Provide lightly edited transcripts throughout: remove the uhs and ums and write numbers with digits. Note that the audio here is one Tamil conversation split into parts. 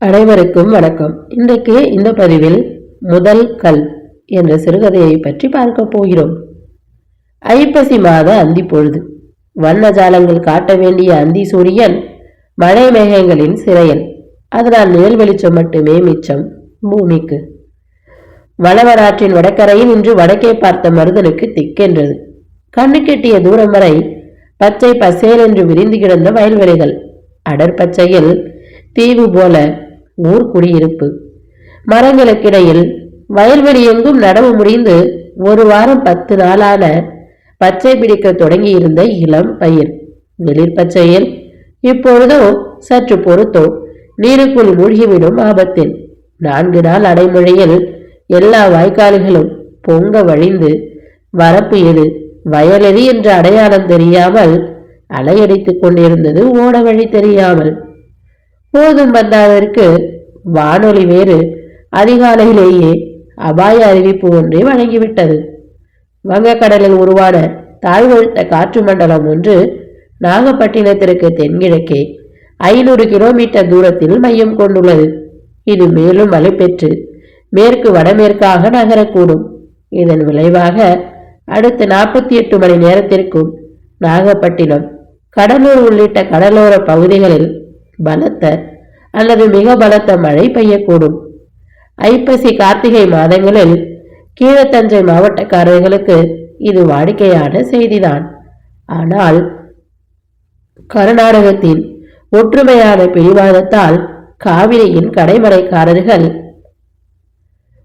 அனைவருக்கும் வணக்கம். இன்றைக்கு இந்த பதிவில் முதல் கல் என்ற சிறுகதையை பற்றி பார்க்க போகிறோம். ஐப்பசி மாத அந்தி பொழுது வண்ண ஜாலங்கள் காட்ட வேண்டிய அந்தி சூரியன் மழை மேகங்களின் சிறையல். அதனால் நிழல் வெளிச்சம் மட்டுமே மிச்சம் பூமிக்கு. வளவராற்றின் வடக்கரையில் இன்று வடக்கே பார்த்த மருதனுக்கு திக்கென்றது. கண்ணு கெட்டிய தூரம் வரை பச்சை பசேல் என்று விரிந்து கிடந்த வயல்வெளிகள். அடற்பச்சையில் தீவு போல ஊர் குடியிருப்பு. மரங்களுக்கிடையில் வயல்வெளி எங்கும் நடவு முடிந்து ஒரு வாரம் 10 நாளான பச்சை பிடிக்க தொடங்கி இருந்த இளம் பயிர். வெளிர் பச்சையில் இப்பொழுதோ சற்று பொறுத்தோ நீருக்குள் மூழ்கிவிடும் ஆபத்தில் 4 நாள் அடைமொழியில் எல்லா வாய்க்கால்களும் பொங்க வழிந்து வரப்பு எது வயலெறி என்ற அடையாளம் தெரியாமல் அலையடித்துக் கொண்டிருந்தது. ஓட வழி தெரியாமல். போதும் வந்தாவிற்கு வானொலி வேறு அதிகாலையிலேயே அபாய அறிவிப்பு ஒன்றை வழங்கிவிட்டது. வங்கக்கடலில் உருவான தாழ்வழுத்த காற்று மண்டலம் ஒன்று நாகப்பட்டினத்திற்கு தென்கிழக்கே 500 கிலோமீட்டர் தூரத்தில் மையம் கொண்டுள்ளது. இது மேலும் மழை பெற்று மேற்கு வடமேற்காக நகரக்கூடும். இதன் விளைவாக அடுத்த 48 மணி நேரத்திற்கும் நாகப்பட்டினம், கடலூர் உள்ளிட்ட கடலோர பகுதிகளில் பலத்த அல்லது மிக பலத்த மழை பெய்யக்கூடும். ஐப்பசி கார்த்திகை மாதங்களில் கீழத்தஞ்சை மாவட்டக்காரர்களுக்கு இது வாடிக்கையான செய்திதான். ஆனால் கர்நாடகத்தின் ஒற்றுமையான பிடிவாதத்தால் காவிரியின் கடைமடைக்காரர்கள்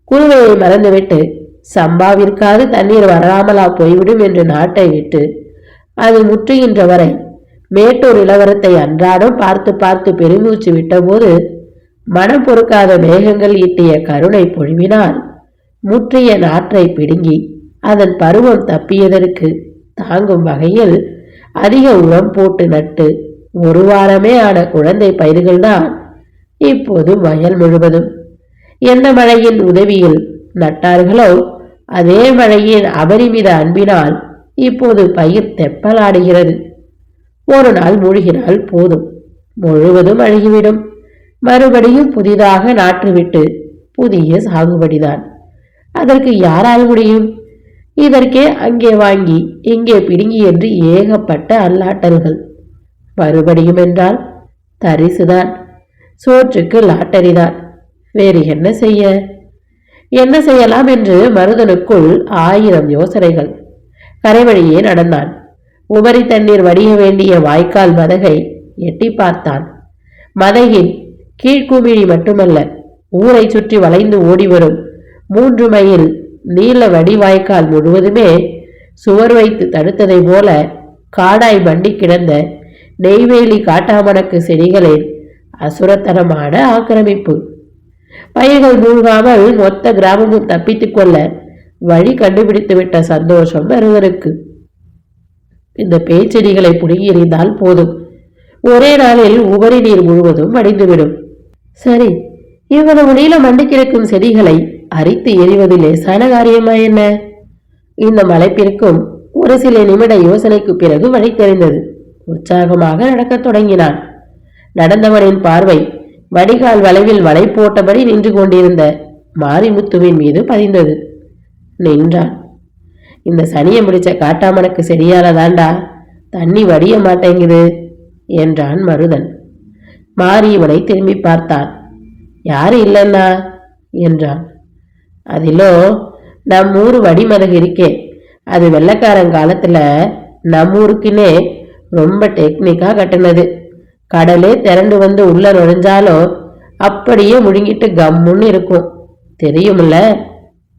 குருவையை மறந்துவிட்டு சம்பாவிற்காது தண்ணீர் வராமலா போய்விடும் என்று நாட்டை விட்டு அது முற்றுகின்ற வரை மேட்டூர் இளவரத்தை அன்றாடம் பார்த்து பார்த்து பெருமூச்சு விட்டபோது மனம் பொறுக்காத மேகங்கள் ஈட்டிய கருணை பொழிவினால் முற்றிய நாற்றை பிடுங்கி அதன் பருவம் தப்பியதற்கு தாங்கும் வகையில் அதிக உரம் போட்டு நட்டு ஒரு வாரமே ஆன குழந்தை பயிர்கள்தான் இப்போது வயல் முழுவதும். எந்த மழையின் உதவியில் நட்டார்களோ அதே மழையின் அபரிமித அன்பினால் இப்போது பயிர் தெப்பலாடுகிறது. ஒரு நாள் மூழ்கினால் போதும், முழுவதும் அழுகிவிடும். மறுபடியும் புதிதாக நாற்றுவிட்டு புதிய சாகுபடிதான். அதற்கு யாரால் முடியும்? இதற்கே அங்கே வாங்கி இங்கே பிடுங்கி என்று ஏகப்பட்ட அல்லாட்டல்கள். மறுபடியும் என்றால் தரிசுதான், சோற்றுக்கு லாட்டரிதான். வேறு என்ன செய்யலாம் என்று மருதனுக்குள் 1000 யோசனைகள். கரைவழியே நடந்தான். உபரி தண்ணீர் வடிய வேண்டிய வாய்க்கால் மதகை எட்டி பார்த்தான். மதகின் கீழ்குமிழி மட்டுமல்ல, ஊரை சுற்றி வளைந்து ஓடிவரும் 3 மைல் நீள வடிவாய்க்கால் முழுவதுமே சுவர் வைத்து தடுத்ததை போல காடாய் மண்டி கிடந்த நெய்வேலி காட்டாமணக்கு செடிகளின் அசுரத்தனமான ஆக்கிரமிப்பு. பயிர்கள் மூழ்காமல் மொத்த கிராமமும் தப்பித்துக் கொள்ள வழி கண்டுபிடித்துவிட்ட சந்தோஷம் மருதனுக்கு. இந்த பேச்செடிகளை புடுங்கி எறிந்தால் போதும், ஒரே நாளில் உபரி நீர் முழுவதும் அடைந்துவிடும். சரி, இவ்வளவு நீளம் மண்டி கிடக்கும் செடிகளை அரித்து எறிவது லேசான காரியமா என்ன? இந்த மலைப்பிற்கும் ஒரு சில நிமிட யோசனைக்கு பிறகு வழி தெரிந்தது. உற்சாகமாக நடக்கத் தொடங்கினான். நடந்தவனின் பார்வை வடிகால் வளைவில் வலை போட்டபடி நின்று கொண்டிருந்த மாரிமுத்துவின் மீது பதிந்தது. நின்றான். இந்த சனியை முடிச்ச காட்டாமணக்கு செடியால தாண்டா தண்ணி வடிய மாட்டேங்குது என்றான் மருதன். மாறி இவனை திரும்பி பார்த்தான். யாரு இல்லைன்னா என்றான். அதிலோ நம்மூர் வடிமதகு இருக்கே, அது வெள்ளக்காரங்காலத்துல நம்மூருக்குன்னே ரொம்ப டெக்னிக்கா கட்டினது. கடலே திரண்டு வந்து உள்ள நுழைஞ்சாலும் அப்படியே முழுங்கிட்டு கம்முன்னு இருக்கும், தெரியுமில்ல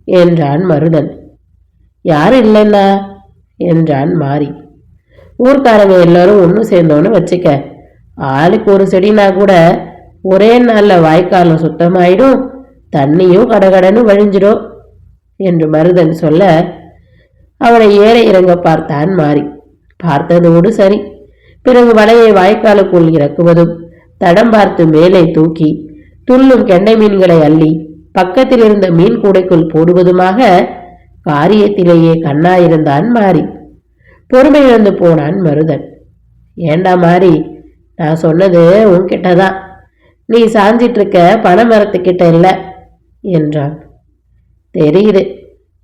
என்றான் மருதன். யாரு இல்லைன்னா என்றான் மாறி. ஊர்க்காரங்க எல்லாரும் ஒன்றும் சேர்ந்தோன்னு வச்சுக்க, ஆளுக்கு ஒரு செடினா கூட ஒரே நாள்ல வாய்க்காலம் சுத்தமாயிடும், தண்ணியும் கடகடன்னு வழிஞ்சிடும் என்று மருதன் சொல்ல அவனை ஏற இறங்க பார்த்தான் மாறி. பார்த்ததோடு சரி. பிறகு வலையை வாய்க்காலுக்குள் இறக்குவதும் தடம் பார்த்து மேலே தூக்கி துள்ளும் கெண்டை மீன்களை அள்ளி பக்கத்தில் இருந்த மீன் கூடைக்குள் போடுவதுமாக காரியத்திலேயே கண்ணாயிருந்தான் மாறி. பொறுமை இழந்து போனான் மருதன். ஏண்டா மாறி, நான் சொன்னது உன்கிட்டதான். நீ சாஞ்சிட்டு இருக்க பனை மரத்துக்கிட்ட இல்லை என்றான். தெரியுது,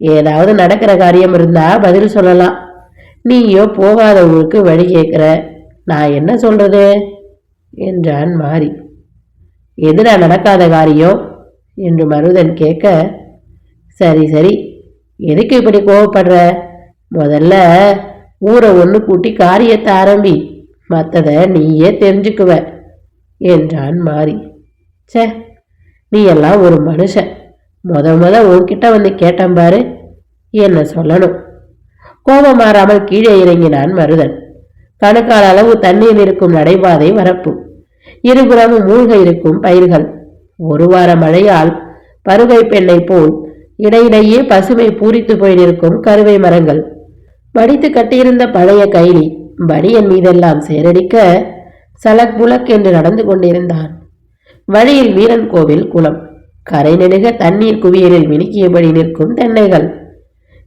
ஏதாவது நடக்கிற காரியம் இருந்தா பதில் சொல்லலாம். நீயோ போகாத ஊருக்கு வழி கேட்கிற, நான் என்ன சொல்றது என்றான் மாறி. எதுடா நடக்காத காரியம் என்று மருதன் கேட்க, சரி சரி, எதுக்கு இப்படி கோவப்படுற? முதல்ல ஊரை ஒன்று கூட்டி காரியத்தை ஆரம்பி, மற்றதை நீயே தெரிஞ்சுக்குவ என்றான் மாறி. சே, நீ எல்லாம் ஒரு மனுஷன். முத உன்கிட்ட வந்து கேட்டான் பாரு, என்ன சொல்லணும்? கோபம் மாறாமல் கீழே இறங்கினான் மருதன். கணுக்கால் அளவு தண்ணீர் இருக்கும் நடைபாதை வரப்பு, இருபுறமும் மூழ்க இருக்கும் பயிர்கள், ஒரு வார மழையால் பருவை பெண்ணை போல் இடையிடையே பசுமை பூரித்து போயிருக்கும் கருவை மரங்கள், படித்து கட்டியிருந்த பழைய கைலி பனியன் மீதெல்லாம் சேரடிக்க சலக் புலக் என்று நடந்து கொண்டிருந்தான். வழியில் வீரன் கோவில் குளம், கரை நெடுக தண்ணீர் குவியலில் மினுக்கியபடி நிற்கும் தென்னைகள்,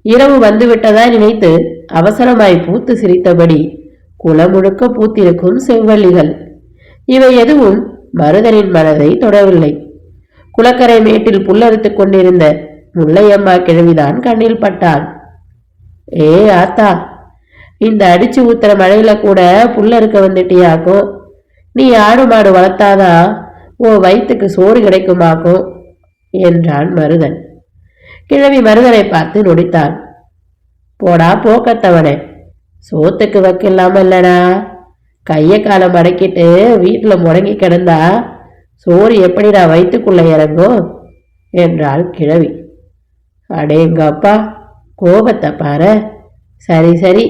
இரவு வந்துவிட்டதா நினைத்து அவசரமாய் பூத்து சிரித்தபடி குளம் முழுக்க பூத்திருக்கும் செவ்வள்ளிகள், இவை எதுவும் மருதனின் மனதை தொடவில்லை. குளக்கரை மேட்டில் புல்லறுத்துக் கொண்டிருந்த முல்லையம்மா கிழவிதான் கண்ணில் பட்டாள். ஏ ஆத்தா, இந்த அடிச்சு ஊத்துற மழையில கூட புல்லறுக்க வந்துட்டியாக்கும். நீ ஆடு மாடு வளர்த்தாதான் ஓ வயிற்றுக்கு சோறு கிடைக்குமாக்கும் என்றான் மருதன். கிழவி மருதனை பார்த்து நொடித்தான். போடா போக்கத்தவனே, சோத்துக்கு வக்கில்லாம இல்லடா, கைய காலம் அடக்கிட்டு வீட்டுல முடங்கி கிடந்தா சோறு எப்படிடா வயிற்றுக்குள்ள இறங்கும் என்றாள் கிழவி. அடேங்கப்பா, கோபத்தை பாரு. சரி சரி,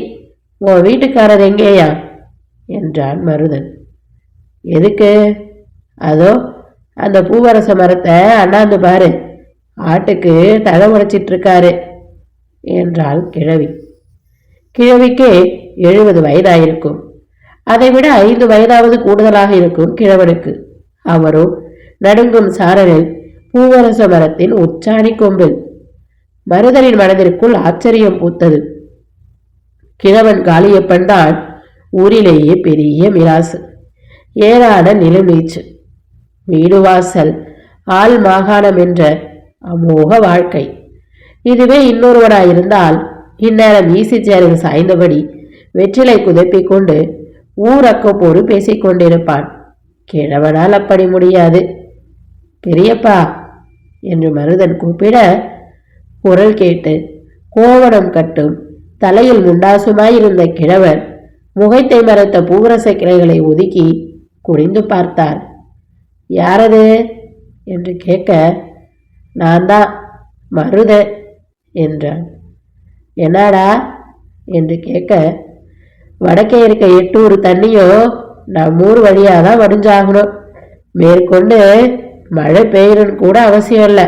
உன் வீட்டுக்காரர் எங்கேயா என்றான் மருதன். எதுக்கு? அதோ அந்த பூவரச மரத்தை அண்ணாந்து பாரு, ஆட்டுக்கு தழை உடைச்சிட்டு இருக்காரு என்றாள் கிழவி. கிழவிக்கு 70 வயதாயிருக்கும். அதைவிட 5 வயதாவது கூடுதலாக இருக்கும் கிழவனுக்கு. அவரோ நடுங்கும் சாரலில் பூவரச மரத்தின் உச்சாணி கொம்பில். மருதனின் மனதிற்குள் ஆச்சரியம் பூத்தது. கிழவன் காளியப்பன் தான் ஊரிலேயே பெரிய மிராசு, ஏராள நிலமீச்சு, வீடு வாசல், ஆள் மாகாணம் என்ற அமோக வாழ்க்கை. இதுவே இன்னொருவனாயிருந்தால் இந்நேரம் ஈசி சேரில் சாய்ந்தபடி வெற்றிலை குதப்பிக் கொண்டு ஊரக்கப்போடு பேசிக்கொண்டிருப்பான். கிழவனால் அப்படி முடியாது. பெரியப்பா என்று மருதன் கூப்பிட குரல் கேட்டு கோவணம் கட்டும் தலையில் முண்டாசுமாயிருந்த கிழவர் முகைத்தை மறைத்த பூவரச கிளைகளை ஒதுக்கி குனிந்து பார்த்தார். யாரது என்று கேட்க, நான் தான் மருத என்றான். என்னடா என்று கேட்க, வடக்கே இருக்க 8 ஊர் தண்ணியோ நம்மூர் வழியாதான் வடிஞ்சாகணும். மேற்கொண்டு மழை பெய்யணும்னு கூட அவசியம் இல்லை.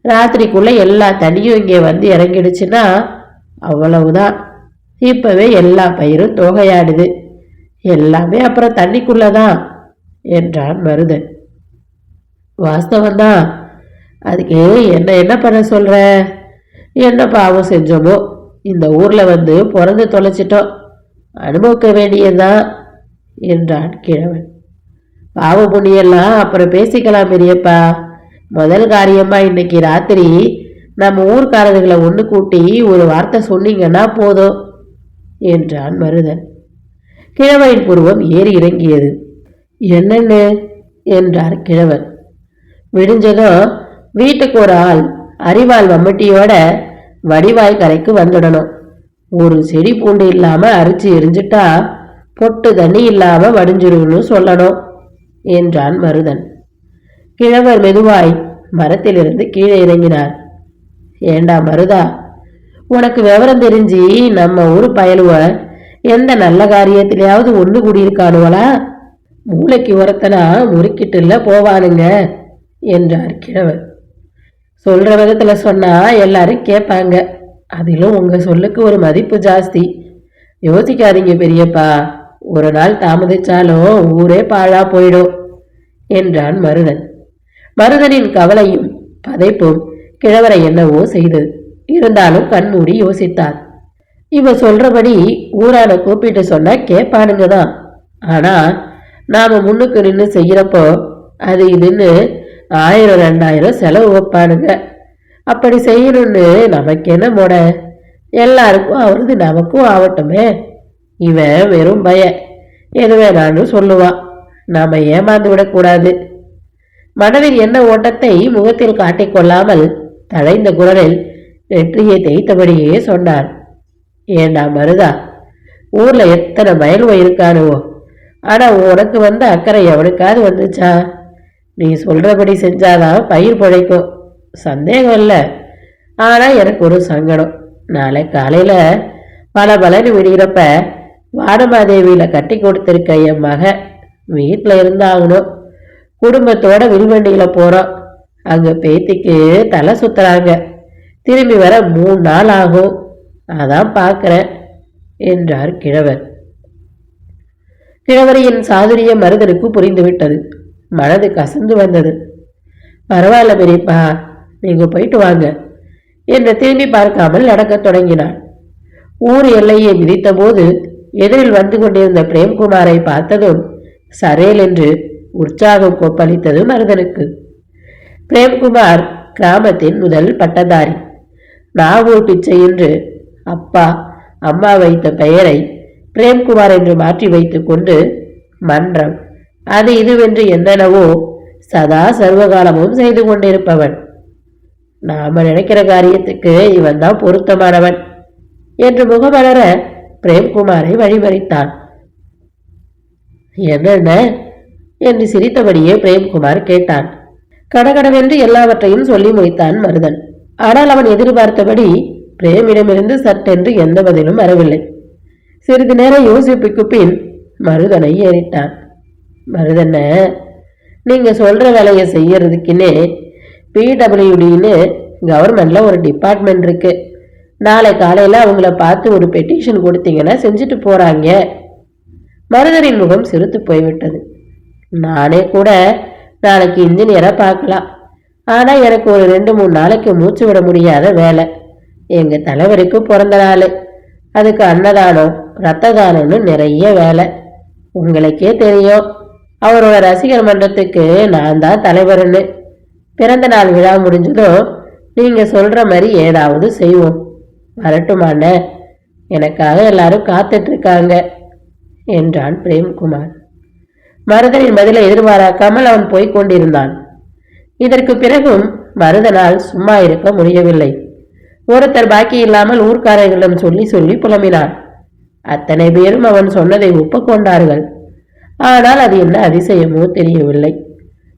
ராத்திரிக்குள்ள எல்லா தண்ணியும் இங்கே வந்து இறங்கிடுச்சுன்னா அவ்வளவுதான். இப்பவே எல்லா பயிரும் தொகையாடுது. எல்லாமே அப்புறம் தண்ணிக்குள்ளதான் என்றான் மருதன். வாஸ்தவந்தான். அதுக்கு என்ன பண்ண சொல்ற? என்ன பாவம் செஞ்சோமோ, இந்த ஊர்ல வந்து பிறந்து தொலைச்சிட்டோம், அனுபவிக்க வேண்டியதுதான் என்றான் கிழவன். பாவ புண்ணியெல்லாம் அப்புறம் பேசிக்கலாம் பெரியப்பா. முதல் காரியமா இன்னைக்கு ராத்திரி நம்ம ஊர்க்காரர்களை ஒன்று கூட்டி ஒரு வார்த்தை சொன்னீங்கன்னா போதும் என்றான் மருதன். கிழவனின் புருவம் ஏறி இறங்கியது. என்னன்னு என்றார் கிழவன். விடிஞ்சதும் வீட்டுக்கு ஒரு ஆள் அரிவாள் வம்மட்டியோட வடிவாய் கரைக்கு வந்துடணும். ஒரு செடி பூண்டு இல்லாம அரிச்சு எரிஞ்சிட்டா பொட்டு தண்ணி இல்லாம வடிஞ்சிருன்னு சொல்லணும் என்றான் மருதன். கிழவர் மெதுவாய் மரத்திலிருந்து கீழே இறங்கினார். ஏண்டா மருதா, உனக்கு விவரம் தெரிஞ்சு நம்ம ஊர் பயலுவ எந்த நல்ல காரியத்திலேயாவது ஒன்று கூடியிருக்கானுவலா? மூளைக்கு உரத்தனா முறுக்கிட்டுல போவானுங்க என்றார் கிழவர். சொல்ற விதத்துல சொன்னா எல்லாரும் கேட்பாங்க. அதிலும் உங்க சொல்லுக்கு ஒரு மதிப்பு ஜாஸ்தி. யோசிக்காதீங்க பெரியப்பா, ஒரு நாள் தாமதிச்சாலும் ஊரே பாழா போயிடும் என்றான் மருதன். மருதனின் கவலையும் பதைப்பும் கிழவரை என்னவோ செய்தது. இருந்தாலும் கண்மூடி யோசித்தார். இவ சொல்றபடி ஊரான கூப்பிட்டு சொன்னா கேட்பானுங்க தான். ஆனா நாம முன்னுக்கு நின்று செய்யறப்போ அது இதுன்னு 1000 2000 செலவு வைப்பானுங்க. அப்படி செய்யணும்னு நமக்கு என்ன முட? எல்லாருக்கும் அவரது நமக்கும் ஆகட்டுமே. இவன் வெறும் பய, எது வேணான்னு சொல்லுவான். நாம ஏமாந்து விடக்கூடாது. மனதில் என்ன ஓட்டத்தை முகத்தில் காட்டிக்கொள்ளாமல் தழைந்த குரலில் நெற்றியை தேய்த்தபடியே சொன்னார். ஏண்டா மருதா, ஊர்ல எத்தனை மயில்வ இருக்கானுவோ, ஆனா உனக்கு வந்த அக்கறை எவனுக்காவது வந்துச்சா? நீ சொல்றபடி செஞ்சாதான் பயிர் பிழைக்கும், சந்தேகம் இல்லை. ஆனா எனக்கு ஒரு சங்கடம். நாளை காலையில பலன்னு விடுகிறப்ப வானமாதேவியில கட்டி கொடுத்திருக்க என் மக வீட்டுல இருந்தாகணும். குடும்பத்தோட வில்வண்டியில போறோம். அங்க பேத்திக்கு தலை சுத்துறாங்க. திரும்பி வர 3 நாள் ஆகும். அதான் பார்க்கிறேன் என்றார் கிழவர். கிழவரின் சாதுரிய மருதனுக்கு புரிந்துவிட்டது. மனது கசந்து வந்தது. பரவாயில்ல பெரியப்பா, நீங்க போயிட்டு வாங்க என்று திரும்பி பார்க்காமல் நடக்கத் தொடங்கினார். ஊர் எல்லையை மிதித்த போது எதிரில் வந்து கொண்டிருந்த பிரேம்குமாரை பார்த்ததும் சரேல் என்று உற்சாகம் கொப்பளித்தது மருதனுக்கு. பிரேம்குமார் கிராமத்தின் முதல் பட்டதாரி. நாகூர் பிச்சை என்று அப்பா அம்மா வைத்த பெயரை பிரேம்குமார் என்று மாற்றி வைத்துக் கொண்டு மன்றம் அது இதுவென்று என்னென்னவோ சதா சர்வகாலமும் செய்து கொண்டிருப்பவன். நாம நினைக்கிற காரியத்துக்கு இவன் தான் பொருத்தமானவன் என்று முகமலர பிரேம்குமாரை வழிமறித்தான். என்னென்ன என்று சிரித்தபடியே பிரேம்குமார் கேட்டான். கடகடவென்று எல்லாவற்றையும் சொல்லி முடித்தான் மருதன். ஆனால் அவன் எதிர்பார்த்தபடி பிரேமிடமிருந்து சட்டென்று எந்த பதிலும் வரவில்லை. சிறிது நேரம் யோசிப்புக்கு பின் மருதனை ஏறிட்டான். மருதன, நீங்க சொல்ற வேலையை செய்யறதுக்குன்னே பிடபிள்யூடின்னு கவர்மெண்ட்ல ஒரு டிபார்ட்மெண்ட் இருக்கு. நாளை காலையில அவங்கள பார்த்து ஒரு பெட்டிஷன் கொடுத்தீங்கன்னா செஞ்சுட்டு போறாங்க. மருதனின் முகம் சிரித்து போய்விட்டது. நானே கூட நாளைக்கு இன்ஜினியரா பார்க்கலாம். ஆனா எனக்கு ஒரு 2-3 நாளைக்கு மூச்சு விட முடியாத வேலை. எங்க தலைவருக்கு பிறந்த நாள், அதுக்கு அன்னதானம் ரத்த தானம்னு நிறைய வேலை. உங்களுக்கே தெரியும், அவரோட ரசிகர் மன்றத்துக்கு நான் தான் தலைவர்னு. பிறந்த நாள் விழா முடிஞ்சதும் நீங்க சொல்ற மாதிரி ஏதாவது செய்வோம். வரட்டுமான? எனக்காக எல்லாரும் காத்துட்டு இருக்காங்க என்றான் பிரேம்குமார். மருதனின் பதிலை எதிர்பாராக்காமல் அவன் போய்கொண்டிருந்தான். இதற்கு பிறகும் மருதனால் சும்மா இருக்க முடியவில்லை. ஒருத்தர் பாக்கி இல்லாமல் ஊர்க்காரர்களிடம் சொல்லி சொல்லி புலம்பினான். அத்தனை பேரும் அவன் சொன்னதை ஒப்புக்கொண்டார்கள். ஆனால் அது என்ன அதிசயமோ தெரியவில்லை.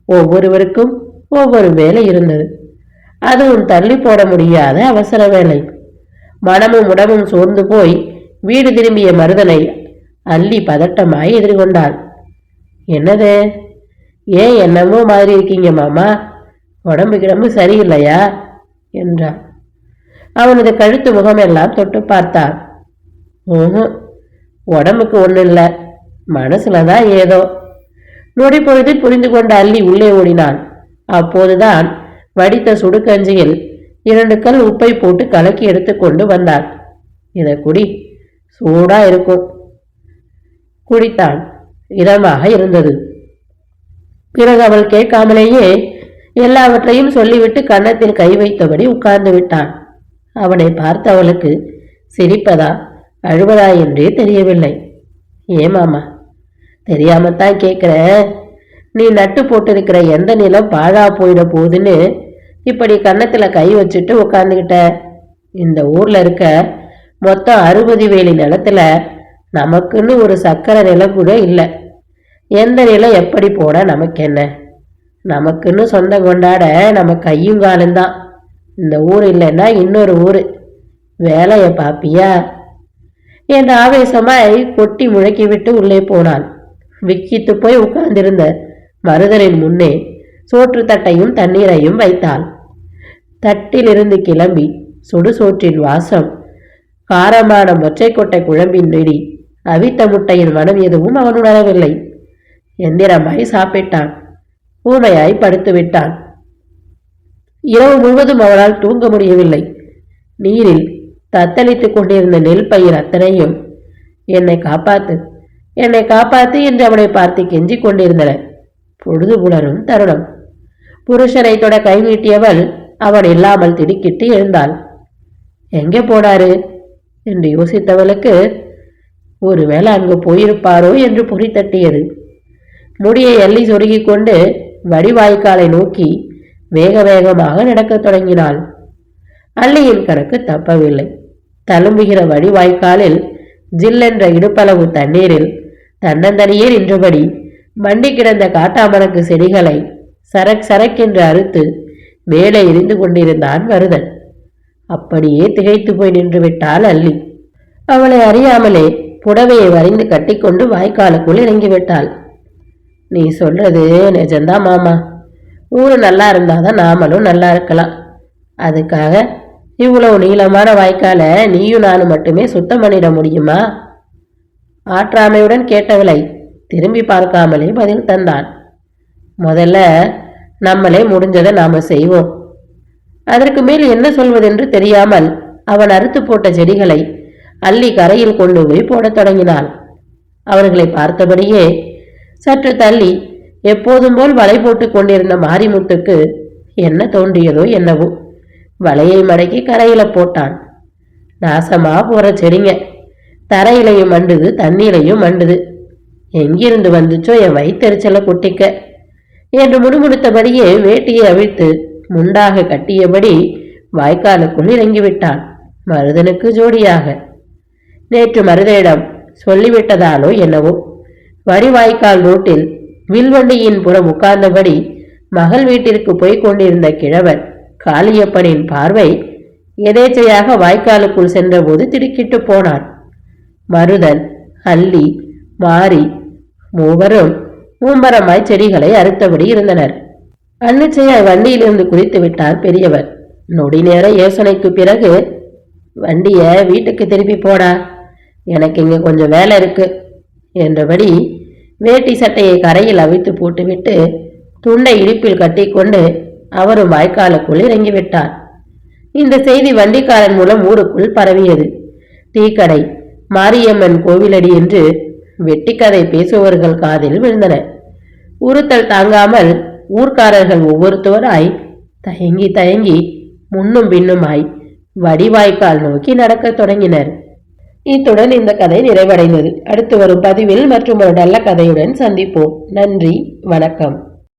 ஒவ்வொருவருக்கும் ஒவ்வொரு வேலை இருந்தது. அதுவும் தள்ளி போட முடியாத அவசர வேலை. மனமும் உடம்பும் சோர்ந்து போய் வீடு திரும்பிய மருதனை அள்ளி பதட்டமாய் எதிர்கொண்டாள். என்னது, ஏன் என்னமோ மாதிரி இருக்கீங்க மாமா? உடம்பு கிடம்பு சரியில்லையா என்றான். அவனது கழுத்து முகமெல்லாம் தொட்டு பார்த்தான். உடம்புக்கு ஒண்ணு இல்லை, மனசுலதான் ஏதோ. நொடி பொழுதில் புரிந்து கொண்ட அள்ளி உள்ளே ஓடினான். அப்போதுதான் வடித்த சுடுகஞ்சியில் 2 கல் உப்பை போட்டு கலக்கி எடுத்துக்கொண்டு வந்தான். இத குடி, சூடா இருக்கும். குடித்தான். இதமாக இருந்தது. பிறகு அவள் கேட்காமலேயே எல்லாவற்றையும் சொல்லிவிட்டு கன்னத்தில் கை வைத்தபடி உட்கார்ந்து விட்டான். அவனை பார்த்து அவளுக்கு சிரிப்பதா அழுவதா என்றே தெரியவில்லை. ஏமாமா, தெரியாமத்தான் கேட்கிற. நீ நட்டு போட்டிருக்கிற எந்த நிலம் பாழா போயிட போகுதுன்னு இப்படி கன்னத்துல கை வச்சுட்டு உட்கார்ந்துகிட்ட. இந்த ஊர்ல இருக்க மொத்தம் 60 வேலி நிலத்துல நமக்குன்னு ஒரு சக்கரை நிலம் கூட இல்லை. எந்த நிலம் எப்படி போட நமக்கு என்ன? நமக்குன்னு சொந்தம் கொண்டாட நம்ம கையும் காலம்தான். இந்த ஊர் இல்லைன்னா இன்னொரு ஊரு. வேலைய பாப்பியா என்று ஆவேசமாய் கொட்டி முழக்கி விட்டு உள்ளே போனான். விக்கித்து போய் உட்கார்ந்திருந்த மருதனின் முன்னே சோற்று தட்டையும் தண்ணீரையும் வைத்தாள். தட்டிலிருந்து கிளம்பி சுடுசோற்றின் வாசம், காரமான மொச்சைக்கொட்டை குழம்பின் நெடி, அவித்த முட்டையின் மனம் எதுவும் அவன் உணரவில்லை. எந்திரமாய் சாப்பிட்டான். ஊமையாய் படுத்து விட்டான். இரவு முழுவதும் அவனால் தூங்க முடியவில்லை. நீரில் தத்தளித்துக் கொண்டிருந்த நெல் பயிர் அத்தனையும் என்னை காப்பாத்து, என்னை காப்பாத்து என்று அவனை பார்த்து கெஞ்சிக் கொண்டிருந்தன. பொழுது புலரும் தருணம். புருஷனை தொட கை நீட்டியவள் அவன் இல்லாமல் திடுக்கிட்டு எழுந்தாள். எங்கே போனாரு என்று யோசித்தவளுக்கு ஒருவேளை அங்கு போயிருப்பாரோ என்று பொறி தட்டியது. முடியை அள்ளி சொருகிக் கொண்டு வடிவாய்க்காலை நோக்கி வேக வேகமாக நடக்கத் தொடங்கினாள். அள்ளியின் கணக்கு தப்பவில்லை. தழும்புகிற வடிவாய்க்காலில் ஜில்லென்ற இடுப்பளவு தண்ணீரில் தன்னந்தனியே நின்றபடி மண்டி கிடந்த காட்டாமணக்கு செடிகளை சரக் சரக்கென்று அறுத்து மேலே எரிந்து கொண்டிருந்தான் மருதன். அப்படியே திகைத்து போய் நின்று விட்டாள் அள்ளி. அவளை அறியாமலே புடவையை வரைந்து கட்டிக்கொண்டு வாய்க்காலுக்குள் இறங்கிவிட்டாள். நீ சொல்றது நிஜம்தான் மாமா. ஊரு நல்லா இருந்தாதான் நாமளும் நல்லா இருக்கலாம். அதுக்காக இவ்வளவு நீளமான வாய்க்காலை நீயும் நானும் மட்டுமே சுத்தம் பண்ணிட முடியுமா? ஆற்றாமையுடன் கேட்டவளை திரும்பி பார்க்காமலே பதில் தந்தான். முதல்ல நம்மளே முடிஞ்சதை நாம செய்வோம். அதற்கு மேல் என்ன சொல்வதென்று தெரியாமல் அவன் அறுத்து போட்ட செடிகளை அள்ளி கரையில் கொண்டு போய் போடத் தொடங்கினாள். அவர்களை பார்த்தபடியே சற்று தள்ளி எப்போதும் போல் வலை போட்டு கொண்டிருந்த மாரிமுத்துக்கு என்ன தோன்றியதோ என்னவோ வலையை மடக்கி கரையில போட்டான். நாசமா போற செடிங்க, தரையிலையும் மண்டுது, தண்ணீரையும் மண்டுது. எங்கிருந்து வந்துச்சோ என் வயிற்றெரிச்சலை கொட்டிக்க என்று முணுமுணுத்தபடியே வேட்டியை அவிழ்த்து முண்டாக கட்டியபடி வாய்க்காலுக்குள் இறங்கிவிட்டான் மருதனுக்கு ஜோடியாக. நேற்று மருதனிடம் சொல்லிவிட்டதாலோ என்னவோ வடிவாய்க்கால் ரோட்டில் வில்வண்டியின் புறம் உட்கார்ந்தபடி மகள் வீட்டிற்கு போய்க் கொண்டிருந்த கிழவர் காளியப்பனின் பார்வை எதேச்சையாக வாய்க்காலுக்குள் சென்றபோது திடுக்கிட்டு போனான். மருதன், அள்ளி, மாரி மூவரும் மும்மரமாய் செடிகளை அறுத்தபடி இருந்தனர். அன்னிச்சையாய் வண்டியிலிருந்து குதித்து விட்டார் பெரியவர். நொடி நேர யோசனைக்கு பிறகு, வண்டிய வீட்டுக்கு திருப்பி போடா, எனக்கு இங்க கொஞ்சம் வேலை இருக்கு என்றபடி வேட்டி சட்டையை கரையில் அவிழ்த்து போட்டுவிட்டு துண்டை இடுப்பில் கட்டிக்கொண்டு அவரும் வாய்க்காலுக்குள் இறங்கிவிட்டார். இந்த செய்தி வண்டிக்காரன் மூலம் ஊருக்குள் பரவியது. டீக்கடை, மாரியம்மன் கோவிலடி என்று வெட்டிக்கதை பேசுபவர்கள் காதில் விழுந்தன. உறுத்தல் தாங்காமல் ஊர்க்காரர்கள் ஒவ்வொருத்தவராய் தயங்கி தயங்கி முன்னும் பின்னுமாய் வடிவாய்க்கால் நோக்கி நடக்கத் தொடங்கினர். இத்துடன் இந்த கதை நிறைவடைந்தது. அடுத்து வரும் பதிவில் மற்றும் ஒரு நல்ல கதையுடன் சந்திப்போம். நன்றி, வணக்கம்.